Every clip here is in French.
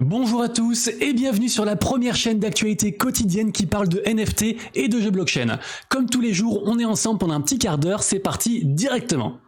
Bonjour à tous et bienvenue sur la première chaîne d'actualité quotidienne qui parle de NFT et de jeux blockchain. Comme tous les jours, on est ensemble pendant un petit quart d'heure, c'est parti directement.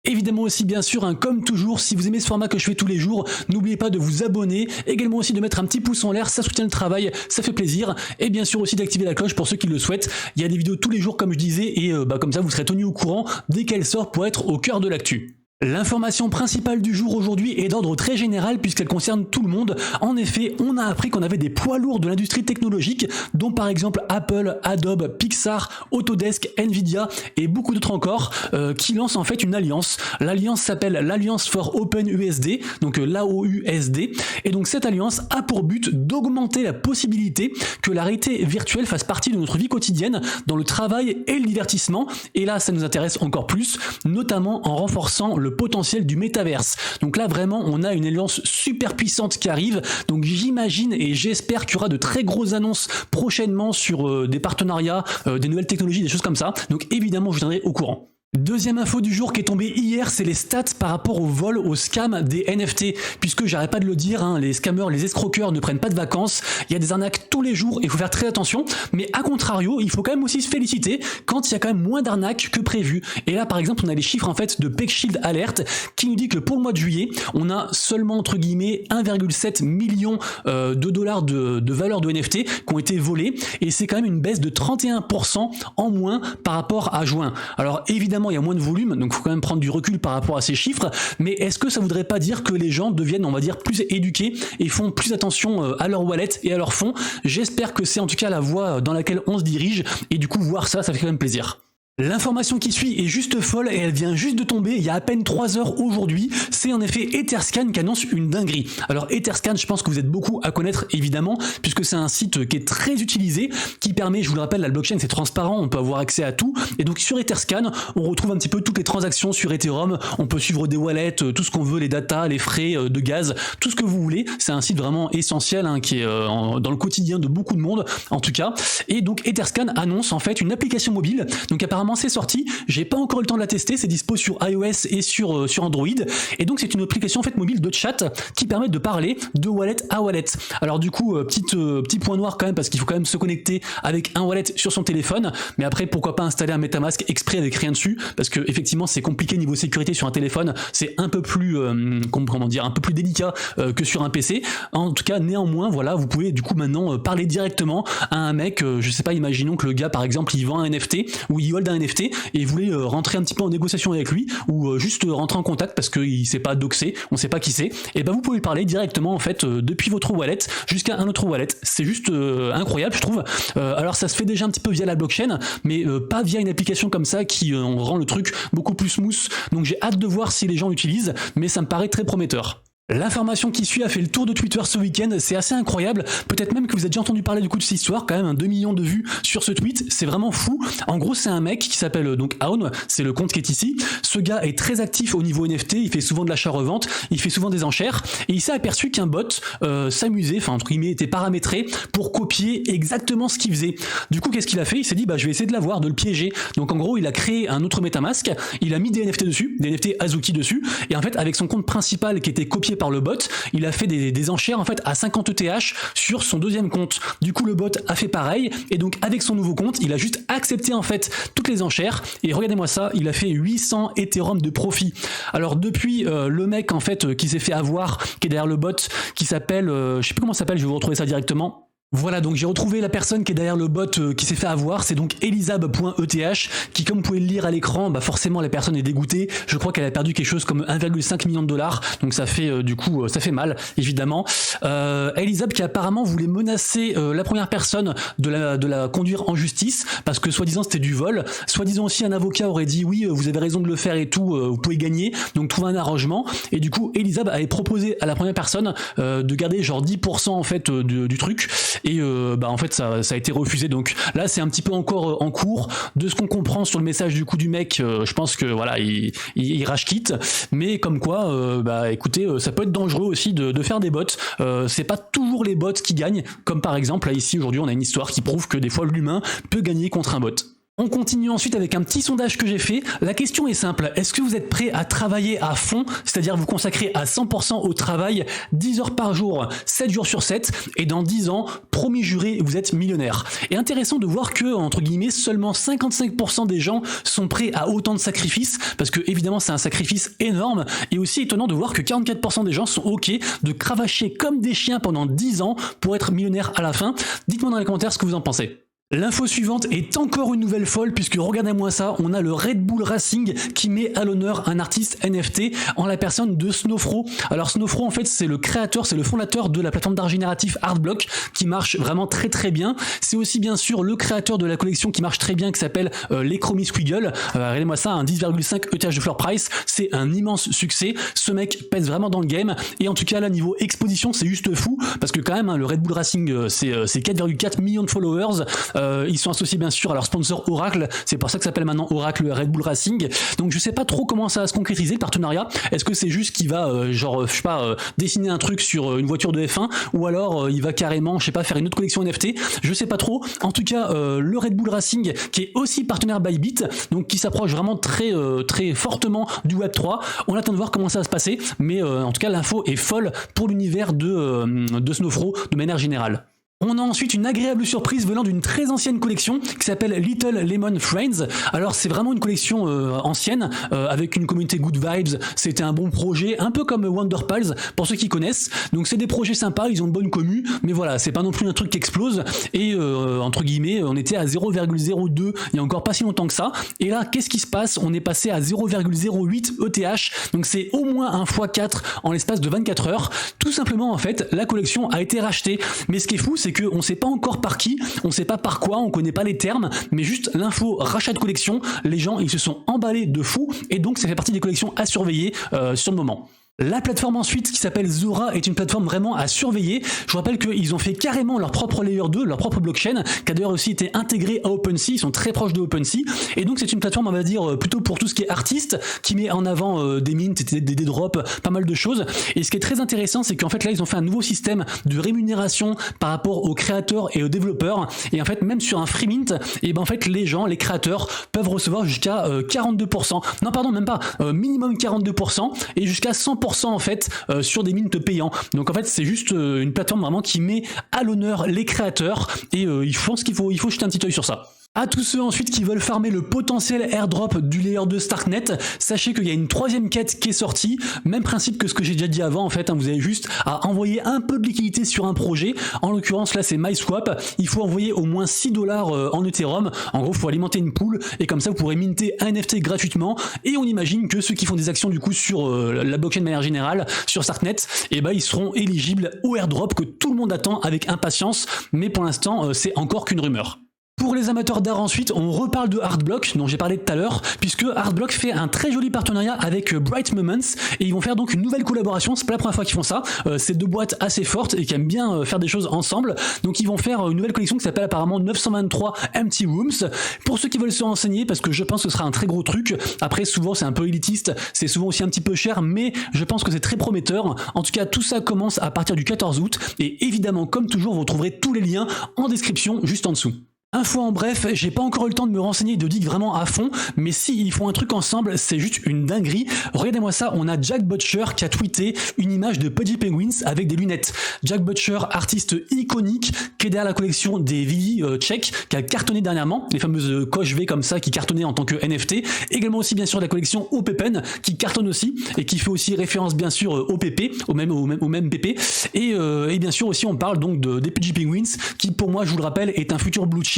Évidemment aussi bien sûr, comme toujours, si vous aimez ce format que je fais tous les jours, n'oubliez pas de vous abonner, également aussi de mettre un petit pouce en l'air, ça soutient le travail, ça fait plaisir, et bien sûr aussi d'activer la cloche pour ceux qui le souhaitent. Il y a des vidéos tous les jours comme je disais, et comme ça vous serez tenu au courant dès qu'elle sort pour être au cœur de l'actu. L'information principale du jour aujourd'hui est d'ordre très général puisqu'elle concerne tout le monde. En effet, on a appris qu'on avait des poids lourds de l'industrie technologique, dont par exemple Apple, Adobe, Pixar, Autodesk, Nvidia et beaucoup d'autres encore, qui lancent en fait une alliance. L'alliance s'appelle l'Alliance for OpenUSD, donc l'AOUSD, et donc cette alliance a pour but d'augmenter la possibilité que la réalité virtuelle fasse partie de notre vie quotidienne dans le travail et le divertissement, et là ça nous intéresse encore plus, notamment en renforçant le potentiel du métaverse. Donc là vraiment on a une alliance super puissante qui arrive, donc j'imagine et j'espère qu'il y aura de très grosses annonces prochainement sur des partenariats, des nouvelles technologies, des choses comme ça, donc évidemment je vous tiendrai au courant. Deuxième info du jour qui est tombée hier, c'est les stats par rapport au vol, au scam des NFT, puisque j'arrête pas de le dire, les scammers, les escroqueurs ne prennent pas de vacances, il y a des arnaques tous les jours, il faut faire très attention, mais à contrario, il faut quand même aussi se féliciter quand il y a quand même moins d'arnaques que prévu. Et là par exemple on a les chiffres en fait de PeckShield Alert qui nous dit que pour le mois de juillet, on a seulement entre guillemets 1,7 million de dollars de valeur de NFT qui ont été volés, et c'est quand même une baisse de 31% en moins par rapport à juin. Alors évidemment il y a moins de volume, donc il faut quand même prendre du recul par rapport à ces chiffres, mais est-ce que ça voudrait pas dire que les gens deviennent, on va dire, plus éduqués et font plus attention à leur wallet et à leur fonds? J'espère que c'est en tout cas la voie dans laquelle on se dirige, et du coup voir ça, ça fait quand même plaisir. L'information qui suit est juste folle et elle vient juste de tomber il y a à peine 3 heures aujourd'hui. C'est en effet Etherscan qui annonce une dinguerie. Alors Etherscan, je pense que vous êtes beaucoup à connaître évidemment, puisque c'est un site qui est très utilisé, qui permet, je vous le rappelle, la blockchain c'est transparent, on peut avoir accès à tout, et donc sur Etherscan on retrouve un petit peu toutes les transactions sur Ethereum, on peut suivre des wallets, tout ce qu'on veut, les datas, les frais de gaz, tout ce que vous voulez. C'est un site vraiment essentiel qui est dans le quotidien de beaucoup de monde en tout cas, et donc Etherscan annonce en fait une application mobile, donc apparemment c'est sorti, j'ai pas encore eu le temps de la tester, c'est dispo sur iOS et sur Android, et donc c'est une application en fait mobile de chat qui permet de parler de wallet à wallet. Alors du coup, petit point noir quand même, parce qu'il faut quand même se connecter avec un wallet sur son téléphone, mais après pourquoi pas installer un MetaMask exprès avec rien dessus, parce que effectivement c'est compliqué niveau sécurité sur un téléphone, c'est un peu plus comment dire, un peu plus délicat que sur un PC. En tout cas néanmoins voilà, vous pouvez du coup maintenant parler directement à un mec, je sais pas, imaginons que le gars par exemple il vend un NFT ou il hold un NFT et vous voulez rentrer un petit peu en négociation avec lui, ou juste rentrer en contact parce qu'il s'est pas doxé, on sait pas qui c'est, et ben vous pouvez parler directement en fait depuis votre wallet jusqu'à un autre wallet. C'est juste incroyable je trouve. Alors ça se fait déjà un petit peu via la blockchain, mais pas via une application comme ça qui rend le truc beaucoup plus smooth, donc j'ai hâte de voir si les gens l'utilisent, mais ça me paraît très prometteur. L'information qui suit a fait le tour de Twitter ce week-end, c'est assez incroyable, peut-être même que vous avez déjà entendu parler du coup de cette histoire, quand même 2 millions de vues sur ce tweet, c'est vraiment fou. En gros c'est un mec qui s'appelle donc Aon, c'est le compte qui est ici, ce gars est très actif au niveau NFT, il fait souvent de l'achat-revente, il fait souvent des enchères, et il s'est aperçu qu'un bot s'amusait, enfin entre guillemets était paramétré pour copier exactement ce qu'il faisait. Du coup qu'est-ce qu'il a fait? Il s'est dit bah je vais essayer de l'avoir, de le piéger, donc en gros il a créé un autre MetaMask, il a mis des NFT dessus, des NFT Azuki dessus, et en fait avec son compte principal qui était copié par le bot, il a fait des enchères en fait à 50 ETH sur son deuxième compte. Du coup le bot a fait pareil, et donc avec son nouveau compte il a juste accepté en fait toutes les enchères, et regardez-moi ça, il a fait 800 Ethereum de profit. Alors depuis le mec en fait qui s'est fait avoir, qui est derrière le bot, qui s'appelle je sais plus comment ça s'appelle, je vais vous retrouver ça directement. Voilà, donc j'ai retrouvé la personne qui est derrière le bot qui s'est fait avoir, c'est donc elisab.eth, qui comme vous pouvez le lire à l'écran, bah forcément la personne est dégoûtée, je crois qu'elle a perdu quelque chose comme 1,5 million de dollars, donc ça fait du coup, ça fait mal, évidemment. Elisab qui apparemment voulait menacer la première personne de la conduire en justice, parce que soi-disant c'était du vol, soi-disant aussi un avocat aurait dit oui, vous avez raison de le faire et tout, vous pouvez gagner, donc trouver un arrangement, et du coup Elisab avait proposé à la première personne de garder genre 10% en fait du truc, et en fait ça a été refusé, donc là c'est un petit peu encore en cours. De ce qu'on comprend sur le message du coup du mec, je pense que voilà il rage quitte, mais comme quoi écoutez, ça peut être dangereux aussi de faire des bots, c'est pas toujours les bots qui gagnent, comme par exemple là ici aujourd'hui on a une histoire qui prouve que des fois l'humain peut gagner contre un bot. On continue ensuite avec un petit sondage que j'ai fait. La question est simple, est-ce que vous êtes prêt à travailler à fond, c'est-à-dire vous consacrer à 100% au travail, 10 heures par jour, 7 jours sur 7, et dans 10 ans, promis juré, vous êtes millionnaire. Et intéressant de voir que, entre guillemets, seulement 55% des gens sont prêts à autant de sacrifices, parce que évidemment c'est un sacrifice énorme, et aussi étonnant de voir que 44% des gens sont ok de cravacher comme des chiens pendant 10 ans pour être millionnaire à la fin. Dites-moi dans les commentaires ce que vous en pensez. L'info suivante est encore une nouvelle folle puisque regardez-moi ça, on a le Red Bull Racing qui met à l'honneur un artiste NFT en la personne de Snowfro. Alors Snowfro en fait c'est le créateur, c'est le fondateur de la plateforme d'art génératif Artblock qui marche vraiment très très bien. C'est aussi bien sûr le créateur de la collection qui marche très bien qui s'appelle les Chromie Squiggle. Regardez-moi ça, un 10,5 ETH de floor price, c'est un immense succès. Ce mec pèse vraiment dans le game et en tout cas là niveau exposition c'est juste fou parce que quand même le Red Bull Racing c'est 4,4 millions de followers. Ils sont associés bien sûr à leur sponsor Oracle, c'est pour ça que ça s'appelle maintenant Oracle Red Bull Racing. Donc je sais pas trop comment ça va se concrétiser le partenariat. Est-ce que c'est juste qu'il va dessiner un truc sur une voiture de F1 ou alors il va carrément faire une autre collection NFT, je sais pas trop. En tout cas le Red Bull Racing qui est aussi partenaire Bybit, donc qui s'approche vraiment très fortement du Web3. On attend de voir comment ça va se passer, mais en tout cas l'info est folle pour l'univers de Snowfro de manière générale. On a ensuite une agréable surprise venant d'une très ancienne collection qui s'appelle Little Lemon Friends. Alors c'est vraiment une collection ancienne avec une communauté good vibes, c'était un bon projet, un peu comme Wonderpals pour ceux qui connaissent. Donc c'est des projets sympas, ils ont une bonne commu, mais voilà, c'est pas non plus un truc qui explose et entre guillemets, on était à 0,02 il y a encore pas si longtemps que ça. Et là, qu'est-ce qui se passe? On est passé à 0,08 ETH, donc c'est au moins un x4 en l'espace de 24 heures. Tout simplement en fait, la collection a été rachetée. Mais ce qui est fou, c'est qu'on sait pas encore par qui, on sait pas par quoi, on connaît pas les termes, mais juste l'info rachat de collection, les gens ils se sont emballés de fou et donc ça fait partie des collections à surveiller sur le moment. La plateforme ensuite qui s'appelle Zora est une plateforme vraiment à surveiller. Je vous rappelle qu'ils ont fait carrément leur propre layer 2, leur propre blockchain, qui a d'ailleurs aussi été intégré à OpenSea, ils sont très proches de OpenSea. Et donc c'est une plateforme on va dire plutôt pour tout ce qui est artiste, qui met en avant des mints, des drops, pas mal de choses. Et ce qui est très intéressant c'est qu'en fait là ils ont fait un nouveau système de rémunération par rapport aux créateurs et aux développeurs. Et en fait même sur un free mint, et ben en fait les gens, les créateurs peuvent recevoir jusqu'à 42%. Non pardon même pas, minimum 42% et jusqu'à 100% en fait sur des mints payants. Donc en fait c'est juste une plateforme vraiment qui met à l'honneur les créateurs et je pense qu'il faut jeter un petit œil sur ça. À tous ceux ensuite qui veulent farmer le potentiel airdrop du layer 2 Starknet, sachez qu'il y a une troisième quête qui est sortie, même principe que ce que j'ai déjà dit avant en fait, vous avez juste à envoyer un peu de liquidité sur un projet, en l'occurrence là c'est MySwap, il faut envoyer au moins 6 $ en Ethereum, en gros il faut alimenter une pool et comme ça vous pourrez minter un NFT gratuitement et on imagine que ceux qui font des actions du coup sur la blockchain de manière générale, sur Starknet, et ben ils seront éligibles au airdrop que tout le monde attend avec impatience, mais pour l'instant c'est encore qu'une rumeur. Pour les amateurs d'art ensuite, on reparle de Artblock dont j'ai parlé tout à l'heure, puisque Artblock fait un très joli partenariat avec Bright Moments et ils vont faire donc une nouvelle collaboration, c'est pas la première fois qu'ils font ça, c'est deux boîtes assez fortes et qui aiment bien faire des choses ensemble, donc ils vont faire une nouvelle collection qui s'appelle apparemment 923 Empty Rooms, pour ceux qui veulent se renseigner, parce que je pense que ce sera un très gros truc, après souvent c'est un peu élitiste, c'est souvent aussi un petit peu cher, mais je pense que c'est très prometteur. En tout cas tout ça commence à partir du 14 août et évidemment comme toujours vous trouverez tous les liens en description juste en dessous. Info en bref, j'ai pas encore eu le temps de me renseigner et de dig vraiment à fond, mais si ils font un truc ensemble, c'est juste une dinguerie. Regardez-moi ça, on a Jack Butcher qui a tweeté une image de Pudgy Penguins avec des lunettes. Jack Butcher, artiste iconique, qui est derrière la collection des VI tchèques, qui a cartonné dernièrement, les fameuses coches V comme ça qui cartonnaient en tant que NFT. Également aussi bien sûr la collection OPPen qui cartonne aussi et qui fait aussi référence bien sûr au PP, au même PP. Et bien sûr aussi on parle donc des Pudgy Penguins qui pour moi je vous le rappelle est un futur blue chip.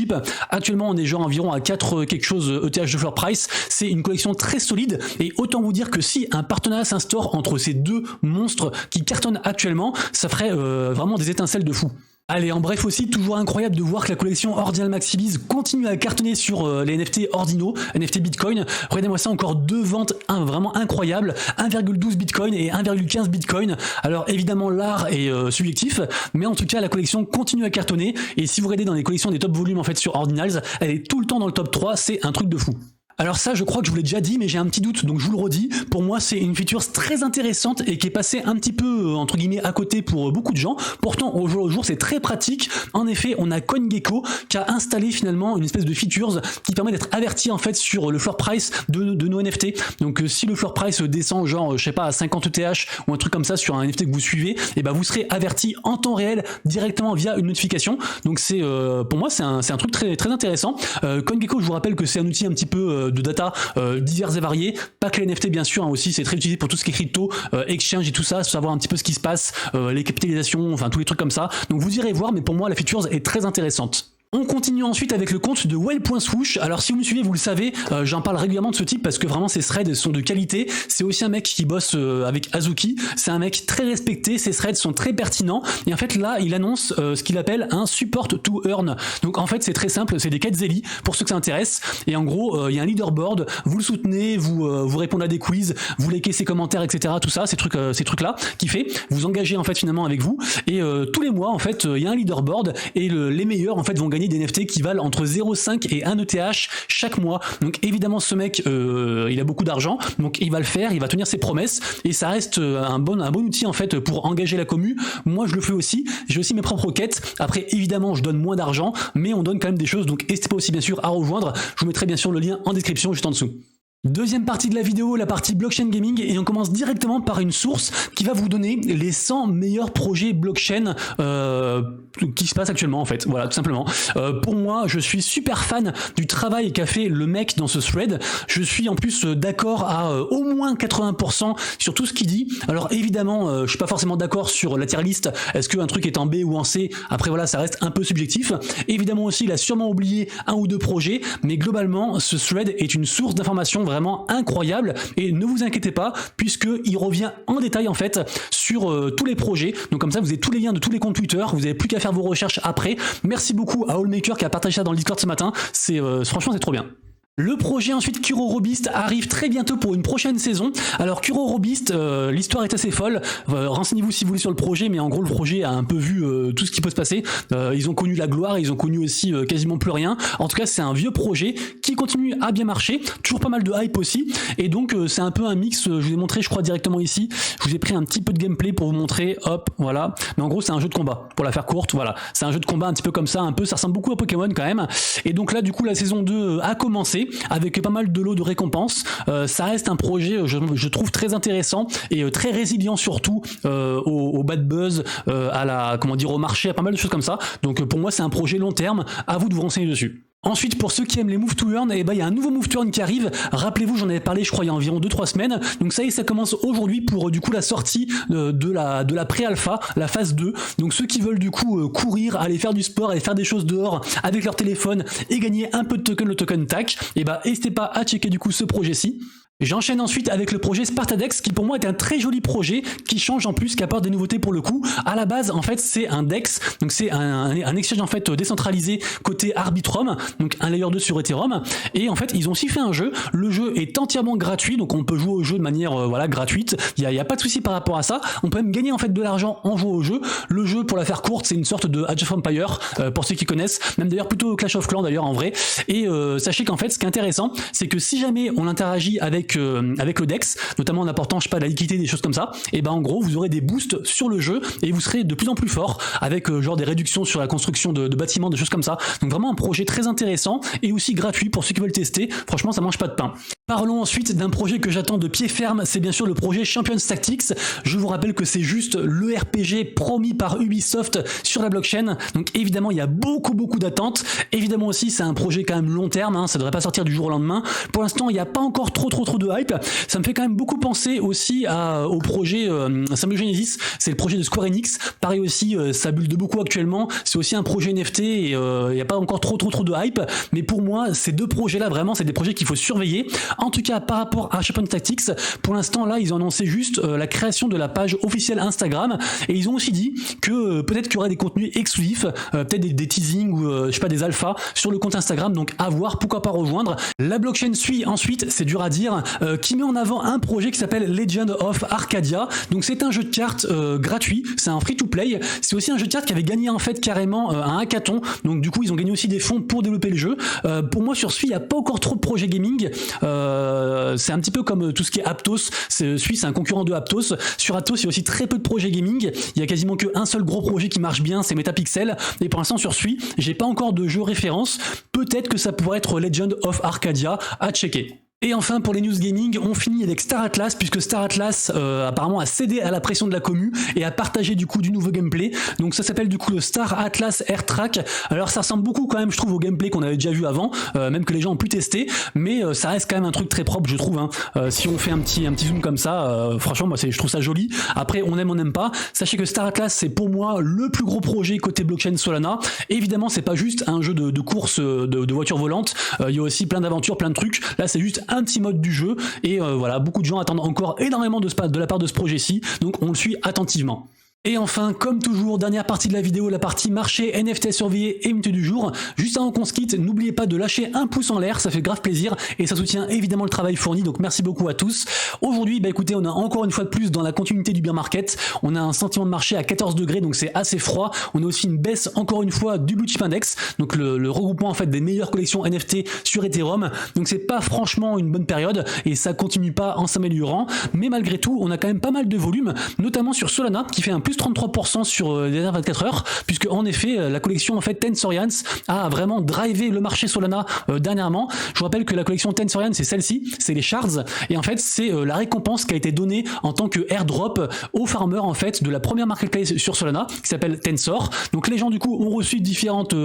Actuellement on est genre environ à 4 quelque chose ETH de floor price, c'est une collection très solide et autant vous dire que si un partenariat s'instaure entre ces deux monstres qui cartonnent actuellement, ça ferait vraiment des étincelles de fou. Allez, en bref aussi, toujours incroyable de voir que la collection Ordinal Maxibiz continue à cartonner sur les NFT Ordino, NFT Bitcoin. Regardez-moi ça, encore deux ventes vraiment incroyables, 1,12 Bitcoin et 1,15 Bitcoin. Alors évidemment l'art est subjectif, mais en tout cas la collection continue à cartonner et si vous regardez dans les collections des top volumes en fait sur Ordinals, elle est tout le temps dans le top 3, c'est un truc de fou. Alors ça, je crois que je vous l'ai déjà dit, mais j'ai un petit doute, donc je vous le redis. Pour moi, c'est une feature très intéressante et qui est passée un petit peu, entre guillemets, à côté pour beaucoup de gens. Pourtant, au jour le jour, c'est très pratique. En effet, on a CoinGecko qui a installé finalement une espèce de features qui permet d'être averti en fait sur le floor price de nos NFT. Donc si le floor price descend genre, je sais pas, à 50 ETH ou un truc comme ça sur un NFT que vous suivez, et ben vous serez averti en temps réel directement via une notification. Donc c'est pour moi c'est un truc très très intéressant. CoinGecko, je vous rappelle que c'est un outil un petit peu de data divers et variés, pas que les NFT bien sûr, hein, aussi c'est très utilisé pour tout ce qui est crypto, exchange et tout ça, savoir un petit peu ce qui se passe, les capitalisations, enfin tous les trucs comme ça. Donc vous irez voir, mais pour moi la feature est très intéressante. On continue ensuite avec le compte de Whale.swoosh. Alors si vous me suivez, vous le savez, j'en parle régulièrement de ce type parce que vraiment ces threads sont de qualité. C'est aussi un mec qui bosse avec Azuki. C'est un mec très respecté, ses threads sont très pertinents. Et en fait là, il annonce ce qu'il appelle un support to earn. Donc en fait c'est très simple, c'est des quêtes Zeli pour ceux que ça intéresse. Et en gros, il y a un leaderboard, vous le soutenez, vous répondez à des quiz, vous likez ses commentaires, etc. Tout ça, ces trucs là qui fait, vous engagez en fait finalement avec vous. Et tous les mois en fait, il y a un leaderboard et les meilleurs en fait vont gagner des NFT qui valent entre 0,5 et 1 ETH chaque mois. Donc évidemment ce mec il a beaucoup d'argent, donc il va le faire, il va tenir ses promesses et ça reste un bon outil en fait pour engager la commu. Moi je le fais aussi, j'ai aussi mes propres quêtes. Après évidemment je donne moins d'argent, mais on donne quand même des choses, donc n'hésitez pas aussi bien sûr à rejoindre. Je vous mettrai bien sûr le lien en description juste en dessous. Deuxième partie de la vidéo, la partie blockchain gaming, et on commence directement par une source qui va vous donner les 100 meilleurs projets blockchain qui se passent actuellement en fait, voilà tout simplement. Pour moi, je suis super fan du travail qu'a fait le mec dans ce thread. Je suis en plus d'accord à au moins 80% sur tout ce qu'il dit. Alors évidemment, je suis pas forcément d'accord sur la tier list, est-ce qu'un truc est en B ou en C, après voilà ça reste un peu subjectif. Évidemment aussi il a sûrement oublié un ou deux projets, mais globalement ce thread est une source d'information vraiment incroyable et ne vous inquiétez pas puisque il revient en détail en fait sur tous les projets. Donc comme ça vous avez tous les liens de tous les comptes Twitter, vous n'avez plus qu'à faire vos recherches après. Merci beaucoup à Allmaker qui a partagé ça dans le Discord ce matin, franchement c'est trop bien. Le projet ensuite Kuro Robist arrive très bientôt pour une prochaine saison. Alors Kuro Robist, l'histoire est assez folle. Renseignez-vous si vous voulez sur le projet, mais en gros le projet a un peu vu tout ce qui peut se passer. Ils ont connu la gloire et ils ont connu aussi quasiment plus rien. En tout cas c'est un vieux projet qui continue à bien marcher. Toujours pas mal de hype aussi. Et donc c'est un peu un mix, je vous ai montré je crois directement ici. Je vous ai pris un petit peu de gameplay pour vous montrer. Hop, voilà. Mais en gros c'est un jeu de combat. Pour la faire courte, voilà. C'est un jeu de combat un petit peu comme ça, un peu. Ça ressemble beaucoup à Pokémon quand même. Et donc là du coup la saison 2 a commencé avec pas mal de lots de récompenses. Ça reste un projet je trouve très intéressant et très résilient surtout au bad buzz, au marché, à pas mal de choses comme ça. Donc pour moi c'est un projet long terme, à vous de vous renseigner dessus. Ensuite, pour ceux qui aiment les move to earn, il y a un nouveau move to earn qui arrive. Rappelez-vous, j'en avais parlé, je crois, il y a environ 2-3 semaines. Donc ça y est, ça commence aujourd'hui pour du coup la sortie de la pré-alpha, la phase 2. Donc ceux qui veulent du coup courir, aller faire du sport, aller faire des choses dehors avec leur téléphone et gagner un peu de token, le token TAC, n'hésitez pas à checker du coup ce projet-ci. J'enchaîne ensuite avec le projet Spartadex qui pour moi est un très joli projet qui change en plus, qui apporte des nouveautés pour le coup. À la base en fait c'est un DEX, donc c'est un exchange en fait décentralisé côté Arbitrum, donc un layer 2 sur Ethereum, et en fait ils ont aussi fait un jeu. Le jeu est entièrement gratuit, donc on peut jouer au jeu de manière gratuite, il y a pas de souci par rapport à ça. On peut même gagner en fait de l'argent en jouant au jeu. Le jeu, pour la faire courte, c'est une sorte de Age of Empire pour ceux qui connaissent, même d'ailleurs plutôt Clash of Clans d'ailleurs en vrai. Et sachez qu'en fait ce qui est intéressant c'est que si jamais on interagit avec le DEX, notamment en apportant je sais pas de la liquidité, des choses comme ça, et en gros vous aurez des boosts sur le jeu et vous serez de plus en plus fort avec genre des réductions sur la construction de bâtiments, des choses comme ça. Donc vraiment un projet très intéressant et aussi gratuit pour ceux qui veulent tester. Franchement ça mange pas de pain. Parlons ensuite d'un projet que j'attends de pied ferme, c'est bien sûr le projet Champions Tactics. Je vous rappelle que c'est juste le RPG promis par Ubisoft sur la blockchain, donc évidemment il y a beaucoup d'attentes. Évidemment aussi c'est un projet quand même long terme, ça devrait pas sortir du jour au lendemain. Pour l'instant il n'y a pas encore trop de hype. Ça me fait quand même beaucoup penser aussi au projet Samuel Genesis, c'est le projet de Square Enix. Pareil aussi, ça bulle de beaucoup actuellement. C'est aussi un projet NFT et il n'y a pas encore trop de hype. Mais pour moi, ces deux projets-là, vraiment, c'est des projets qu'il faut surveiller. En tout cas, par rapport à SharePoint Tactics, pour l'instant là ils ont annoncé juste la création de la page officielle Instagram, et ils ont aussi dit que peut-être qu'il y aurait des contenus exclusifs, peut-être des teasings ou je sais pas, des alphas sur le compte Instagram, donc à voir, pourquoi pas rejoindre. La blockchain suit ensuite, c'est dur à dire, qui met en avant un projet qui s'appelle Legend of Arcadia. Donc c'est un jeu de cartes gratuit, c'est un free-to-play, c'est aussi un jeu de cartes qui avait gagné en fait carrément un hackathon, donc du coup ils ont gagné aussi des fonds pour développer le jeu. Pour moi sur Sui il n'y a pas encore trop de projets gaming, c'est un petit peu comme tout ce qui est Aptos, Sui c'est un concurrent de Aptos. Sur Aptos il y a aussi très peu de projets gaming, il y a quasiment qu'un seul gros projet qui marche bien, c'est Metapixel, et pour l'instant sur Sui j'ai pas encore de jeu référence, peut-être que ça pourrait être Legend of Arcadia, à checker. Et enfin pour les news gaming, on finit avec Star Atlas, puisque Star Atlas apparemment a cédé à la pression de la commu et a partagé du coup du nouveau gameplay. Donc ça s'appelle du coup le Star Atlas Air Track. Alors ça ressemble beaucoup quand même je trouve au gameplay qu'on avait déjà vu avant, même que les gens ont pu tester, mais ça reste quand même un truc très propre je trouve, hein. Si on fait un petit zoom comme ça, franchement moi je trouve ça joli. Après on n'aime pas. Sachez que Star Atlas c'est pour moi le plus gros projet côté blockchain Solana. Évidemment c'est pas juste un jeu de course de voitures volantes, il y a aussi plein d'aventures, plein de trucs. Là c'est juste un petit mode du jeu, et voilà, beaucoup de gens attendent encore énormément de la part de ce projet-ci, donc on le suit attentivement. Et enfin, comme toujours, dernière partie de la vidéo, la partie marché, NFT à surveiller et minute du jour. Juste avant qu'on se quitte, n'oubliez pas de lâcher un pouce en l'air, ça fait grave plaisir et ça soutient évidemment le travail fourni, donc merci beaucoup à tous. Aujourd'hui, bah écoutez, on a encore une fois de plus dans la continuité du bear market, on a un sentiment de marché à 14 degrés, donc c'est assez froid. On a aussi une baisse encore une fois du Blue Chip Index, donc le regroupement en fait des meilleures collections NFT sur Ethereum, donc c'est pas franchement une bonne période et ça continue pas en s'améliorant, mais malgré tout, on a quand même pas mal de volume, notamment sur Solana qui fait un plus 33% sur les dernières 24 heures, puisque en effet la collection en fait Tensorians a vraiment drivé le marché Solana dernièrement. Je vous rappelle que la collection Tensorians c'est celle-ci, c'est les shards, et en fait c'est la récompense qui a été donnée en tant que airdrop aux farmers en fait de la première marketplace sur Solana qui s'appelle Tensor. Donc les gens du coup ont reçu différentes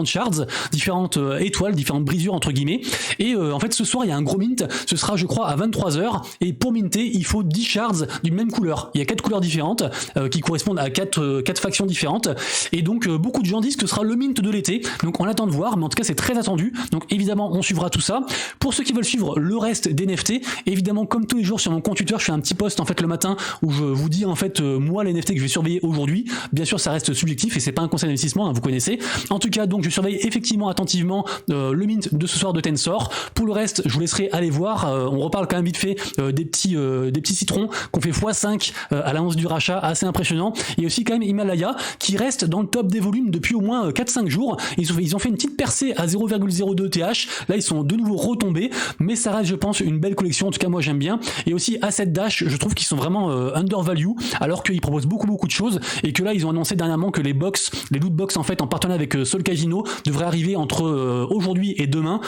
shards, différentes étoiles, différentes brisures entre guillemets, et en fait ce soir il y a un gros mint, ce sera je crois à 23h, et pour minter il faut 10 shards d'une même couleur. Il y a 4 couleurs différentes qui correspondent à 4 factions différentes, et donc beaucoup de gens disent que ce sera le mint de l'été, donc on attend de voir, mais en tout cas c'est très attendu, donc évidemment on suivra tout ça. Pour ceux qui veulent suivre le reste des NFT, évidemment comme tous les jours sur mon compte Twitter je fais un petit post en fait le matin où je vous dis en fait moi les NFT que je vais surveiller aujourd'hui. Bien sûr ça reste subjectif et c'est pas un conseil d'investissement, hein, vous connaissez. En tout cas donc je surveille effectivement attentivement le mint de ce soir de Tensor. Pour le reste je vous laisserai aller voir, on reparle quand même vite fait des petits citrons qu'on fait x5 à l'annonce du rachat, assez impressionnant. Il y a aussi quand même Himalaya qui reste dans le top des volumes depuis au moins 4-5 jours. Ils ont fait une petite percée à 0,02 TH. Là, ils sont de nouveau retombés, mais ça reste, je pense, une belle collection. En tout cas, moi, j'aime bien. Et aussi Asset Dash, je trouve qu'ils sont vraiment undervalue, alors qu'ils proposent beaucoup de choses, et que là, ils ont annoncé dernièrement que les loot box en fait, en partenariat avec Sol Casino, devraient arriver entre aujourd'hui et demain.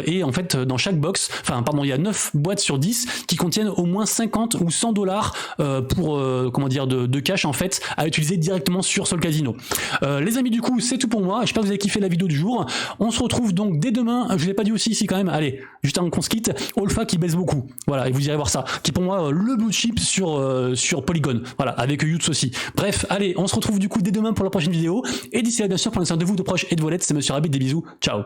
Et en fait, dans chaque box, il y a 9 boîtes sur 10 qui contiennent au moins 50 ou 100 dollars pour, de cash en fait, à utiliser directement sur Sol Casino. Les amis, du coup c'est tout pour moi, j'espère que vous avez kiffé la vidéo du jour. On se retrouve donc dès demain, je l'ai pas dit aussi ici quand même, allez, juste avant qu'on se quitte, Olfa qui baisse beaucoup, voilà, et vous irez voir ça, qui est pour moi le blue chip sur Polygon, voilà, avec Yuts aussi. Bref, allez, on se retrouve du coup dès demain pour la prochaine vidéo, et d'ici là bien sûr prenez soin de vous, de proches et de vos lettres, c'est Monsieur Rabbit, des bisous, ciao.